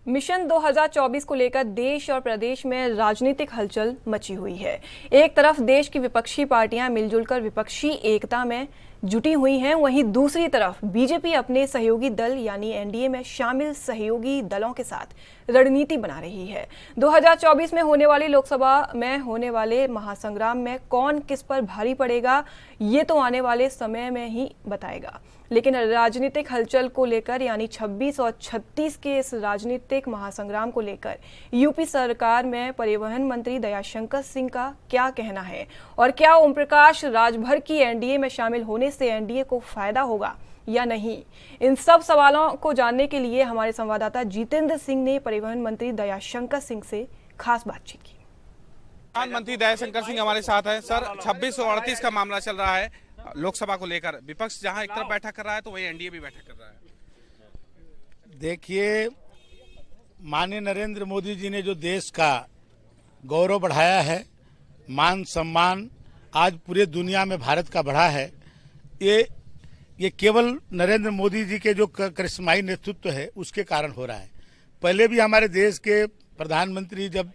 Mission 2024 को लेकर देश और प्रदेश में राजनीतिक हलचल मची हुई है। एक तरफ देश की विपक्षी पार्टियां मिलजुल कर विपक्षी एकता में जुटी हुई हैं, वहीं दूसरी तरफ बीजेपी अपने सहयोगी दल यानी एनडीए में शामिल सहयोगी दलों के साथ रणनीति बना रही है। 2024 में होने वाली लोकसभा में होने वाले महासंग्राम में कौन किस पर भारी पड़ेगा, ये तो आने वाले समय में ही बताएगा। लेकिन राजनीतिक हलचल को लेकर यानी 26 और 36 के इस राजनीतिक महासंग्राम को लेकर यूपी सरकार में परिवहन मंत्री दयाशंकर सिंह का क्या कहना है और क्या ओम प्रकाश राजभर की एनडीए में शामिल होने से एनडीए को फायदा होगा या नहीं, इन सब सवालों को जानने के लिए हमारे संवाददाता जितेंद्र सिंह ने परिवहन मंत्री दयाशंकर सिंह से खास बातचीत की। प्रधानमंत्री दयाशंकर सिंह हमारे साथ हैं। सर, 26 और 38 का मामला चल रहा है लोकसभा को लेकर। विपक्ष जहां एक तरफ बैठक कर रहा है तो वहीं एनडीए भी बैठक कर रहा है। देखिए, माननीय नरेंद्र मोदी जी ने जो देश का गौरव बढ़ाया है, मान सम्मान आज पूरे दुनिया में भारत का बढ़ा है, ये केवल नरेंद्र मोदी जी के जो करिश्माई नेतृत्व है उसके कारण हो रहा है। पहले भी हमारे देश के प्रधानमंत्री जब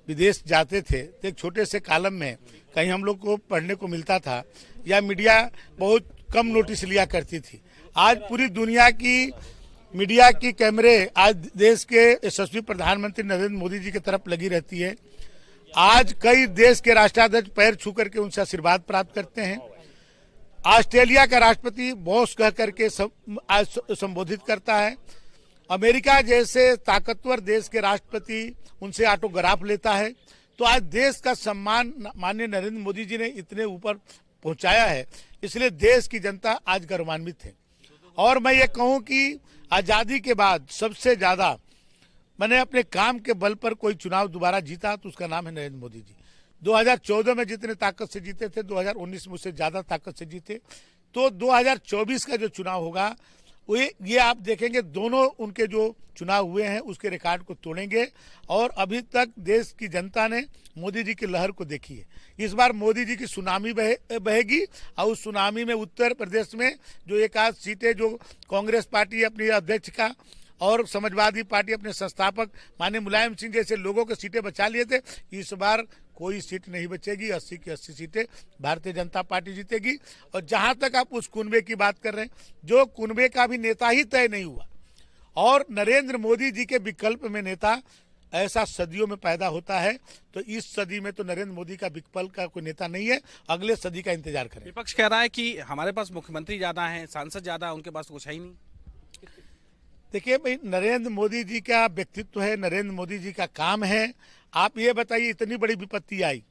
विदेश जाते थे तो एक छोटे से कॉलम में कहीं हम लोग को पढ़ने को मिलता था या मीडिया बहुत कम नोटिस लिया करती थी। आज पूरी दुनिया की मीडिया की कैमरे आज देश के यशस्वी प्रधानमंत्री नरेंद्र मोदी जी की तरफ लगी रहती है। आज कई देश के राष्ट्राध्यक्ष पैर छू करके उनसे आशीर्वाद प्राप्त करते हैं। ऑस्ट्रेलिया का राष्ट्रपति बॉस कह करके संबोधित करता है। अमेरिका जैसे ताकतवर देश के राष्ट्रपति उनसे ऑटोग्राफ लेता है। तो आज देश का सम्मान माननीय नरेंद्र मोदी जी ने इतने ऊपर पहुंचाया है, इसलिए देश की जनता आज गौरवान्वित है। और मैं ये कहूं कि आजादी के बाद सबसे ज्यादा मैंने अपने काम के बल पर कोई चुनाव दोबारा जीता तो उसका नाम है नरेंद्र मोदी जी। 2014 में जितने ताकत से जीते थे, 2019 में उससे ज्यादा ताकत से जीते। तो 2024 का जो चुनाव होगा ये आप देखेंगे, दोनों उनके जो चुनाव हुए हैं उसके रिकॉर्ड को तोड़ेंगे। और अभी तक देश की जनता ने मोदी जी की लहर को देखी है। इस बार मोदी जी की सुनामी बहेगी और उस सुनामी में उत्तर प्रदेश में जो एक आध सीटें जो कांग्रेस पार्टी अपनी अध्यक्ष का और समाजवादी पार्टी अपने संस्थापक माननीय मुलायम सिंह जैसे लोगों के सीटें बचा लिए थे, इस बार कोई सीट नहीं बचेगी। 80 की 80 सीटें भारतीय जनता पार्टी जीतेगी। और जहां तक आप उस कुनबे की बात कर रहे हैं, जो कुनबे का भी नेता ही तय नहीं हुआ और नरेंद्र मोदी जी के विकल्प में नेता ऐसा सदियों में पैदा होता है, तो इस सदी में तो नरेंद्र मोदी का विकल्प का कोई नेता नहीं है। अगले सदी का इंतजार करें। विपक्ष कह रहा है कि हमारे पास मुख्यमंत्री ज्यादा है, सांसद ज्यादा है, उनके पास तो कुछ है ही नहीं। देखिए भाई, नरेंद्र मोदी जी का व्यक्तित्व है, नरेंद्र मोदी जी का काम है। आप ये बताइए, इतनी बड़ी विपत्ति आई,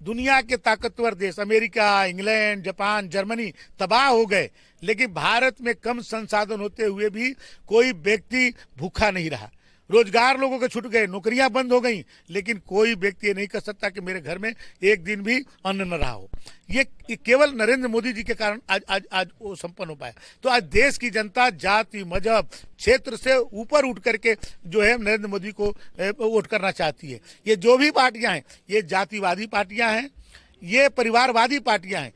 दुनिया के ताकतवर देश अमेरिका, इंग्लैंड, जापान, जर्मनी तबाह हो गए, लेकिन भारत में कम संसाधन होते हुए भी कोई व्यक्ति भूखा नहीं रहा। रोजगार लोगों के छूट गए, नौकरियां बंद हो गई, लेकिन कोई व्यक्ति ये नहीं कर सकता कि मेरे घर में एक दिन भी अन्न न रहा हो। ये केवल नरेंद्र मोदी जी के कारण आज वो संपन्न हो पाया। तो आज देश की जनता जाति, मजहब, क्षेत्र से ऊपर उठ करके जो है नरेंद्र मोदी को वोट करना चाहती है। ये जो भी पार्टियां हैं, ये जातिवादी पार्टियां हैं, ये परिवारवादी पार्टियां हैं।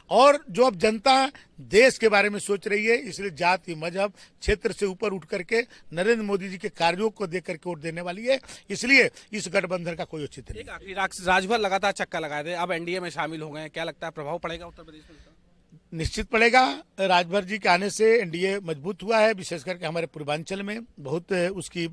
और जो अब जनता देश के बारे में सोच रही है, इसलिए जाति, मजहब, क्षेत्र से ऊपर उठ करके नरेंद्र मोदी जी के कार्यों को देख करके वोट देने वाली है। इसलिए इस गठबंधन का कोई औचित्य नहीं। एक आखिरी राजभर लगातार चक्का लगाए थे, अब एनडीए में शामिल हो गए हैं, क्या लगता है प्रभाव पड़ेगा उत्तर प्रदेश में? निश्चित पड़ेगा। राजभर जी के आने से एनडीए मजबूत हुआ है, विशेष करके हमारे पूर्वांचल में बहुत उसकी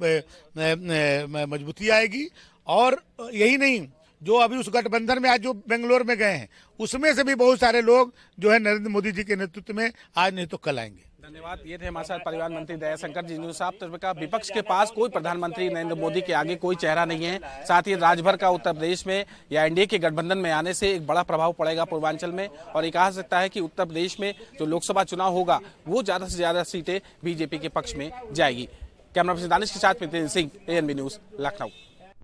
मजबूती आएगी। और यही नहीं, जो अभी उस गठबंधन में आज जो बेंगलोर में गए हैं, उसमें से भी बहुत सारे लोग जो है नरेंद्र मोदी जी के नेतृत्व में आज नहीं तो कल आएंगे। धन्यवाद। ये थे हमारे साथ परिवहन मंत्री दयाशंकर जी ने साफ तौर पर कहा, विपक्ष के पास कोई प्रधानमंत्री नरेंद्र मोदी के आगे कोई चेहरा नहीं है। साथ ही राजभर का उत्तर प्रदेश में या एनडीए के गठबंधन में आने से एक बड़ा प्रभाव पड़ेगा पूर्वांचल में। और ये कहा सकता है कि उत्तर प्रदेश में जो लोकसभा चुनाव होगा वो ज्यादा से ज्यादा सीटें बीजेपी के पक्ष में जाएगी। कैमरा पर्सन दानिश के साथ जितेंद्र सिंह, एएनबी न्यूज, लखनऊ।